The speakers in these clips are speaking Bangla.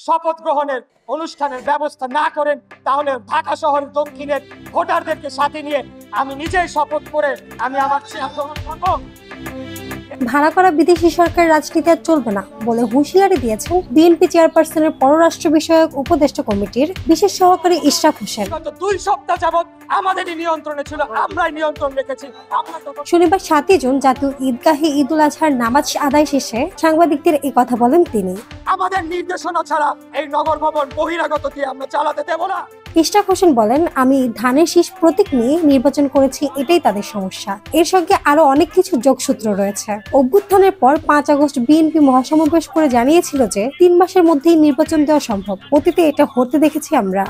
শপথ গ্রহণের অনুষ্ঠানের ব্যবস্থা না করেন, তাহলে ঢাকা শহর দক্ষিণের ভোটারদেরকে সাথে নিয়ে আমি নিজেই শপথ করে আমি আমার চেয়ার গ্রহণ করবো। ভাড়া করা বিদেশি সরকার রাজনীতি আর চলবে না বলে হুঁশিয়ারি দিয়েছেন বিএনপি চেয়ারপারসনের পররাষ্ট্র বিষয়ক উপদেষ্টা কমিটির বিশেষ সহকারী ইশরাক হোসেন। গত 2 সপ্তাহ যাবত আমাদেরই নিয়ন্ত্রণে ছিল, আমরাই নিয়ন্ত্রণ রেখেছি। শনিবার 7 জুন জাতীয় ঈদগাহে ঈদুল আজহার নামাজ আদায় শেষে সাংবাদিকদের এই কথা বলেন তিনি। আমাদের নির্দেশনা ছাড়া এই নগর ভবন বহিরাগত দিয়ে আমরা চালাতে দেব না। ইশরাক হোসেন বলেন, আমি ধানের শীষ প্রতীক নিয়ে নির্বাচন করেছি, এটাই তাদের সমস্যা। এর সঙ্গে আরো অনেক কিছু যোগসূত্র রয়েছে। অভ্যুত্থানের পর 5 আগস্ট বিএনপি মহাসমাবেশ করে জানিয়েছিল যে 3 মাসের মধ্যেই নির্বাচন দেওয়া সম্ভব। অতীতে এটা হতে দেখেছি আমরা।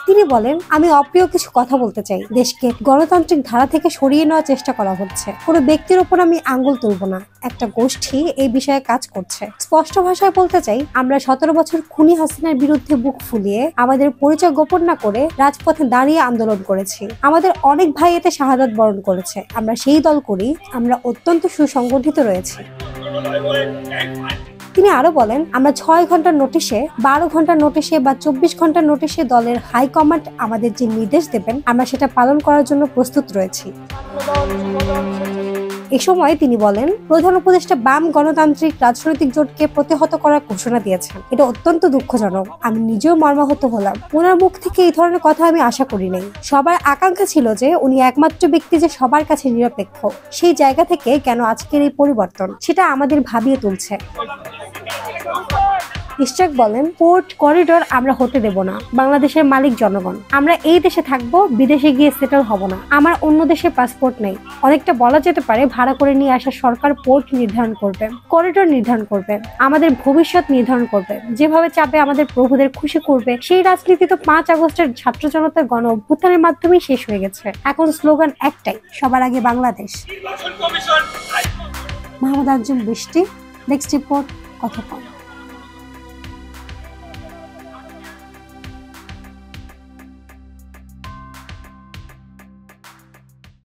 তিনি বলেন, আমি অপ্রিয় কিছু কথা বলতে চাই। দেশকে গণতান্ত্রিক ধারা থেকে সরিয়ে নেওয়ার চেষ্টা করা হচ্ছে। কোনো ব্যক্তির ওপর আমি আঙ্গুল তুলব না, একটা গোষ্ঠী এই বিষয়ে কাজ করছে। স্পষ্ট ভাষায় বলতে চাই, আমরা 17 বছর খুনি হাসিনার বিরুদ্ধে বুক ফুলিয়ে আমাদের পরিচয় গোপন না করে রাজপথে দাঁড়িয়ে আন্দোলন করেছি। আমাদের অনেক ভাই এতে শাহাদাত বরণ করেছে। আমরা সেই দল করি, আমরা অত্যন্ত সুসংগঠিত রয়েছি। তিনি আরো বলেন, আমরা 6 ঘন্টার নোটিশে, 12 ঘন্টার নোটিশে বা 24 ঘন্টার নোটিশে দলের হাইকমান্ড আমাদের যে নির্দেশ দেবেন আমরা সেটা পালন করার জন্য প্রস্তুত রয়েছি। এ সময় তিনি বলেন, প্রধান উপদেষ্টা বাম গণতান্ত্রিক রাজনৈতিক জোটকে প্রতিহত করার ঘোষণা দিয়েছেন। এটা অত্যন্ত দুঃখজনক। আমি নিজেও মর্মাহত হলাম। ওনার মুখ থেকে এই ধরনের কথা আমি আশা করি নাই। সবার আকাঙ্ক্ষা ছিল যে উনি একমাত্র ব্যক্তি যে সবার কাছে নিরপেক্ষ। সেই জায়গা থেকে কেন আজকের এই পরিবর্তন, সেটা আমাদের ভাবিয়ে তুলছে। ইশরাক বলেন, পোর্ট করিডোর আমরা হতে দেব না। বাংলাদেশের মালিক জনগণ। আমরা এই দেশে থাকবো, বিদেশে গিয়ে সেটেল হব না। আমার অন্য দেশের পাসপোর্ট নেই। অনেকটা বলা যেতে পারে ভাড়া করে নিয়ে আসা সরকার পোর্ট নির্ধারণ করবে, করিডোর নির্ধারণ করবে, আমাদের ভবিষ্যৎ নির্ধারণ করবে, যেভাবে চাপে আমাদের প্রভুদের খুশি করবে। সেই রাজনীতি তো 5 আগস্টের ছাত্র জনতার গণ অভ্যুত্থানের মাধ্যমেই শেষ হয়ে গেছে। এখন স্লোগান একটাই, সবার আগে বাংলাদেশ। মোহাম্মদ আজম বৃষ্টি, নেক্সট রিপোর্ট, কথা কম।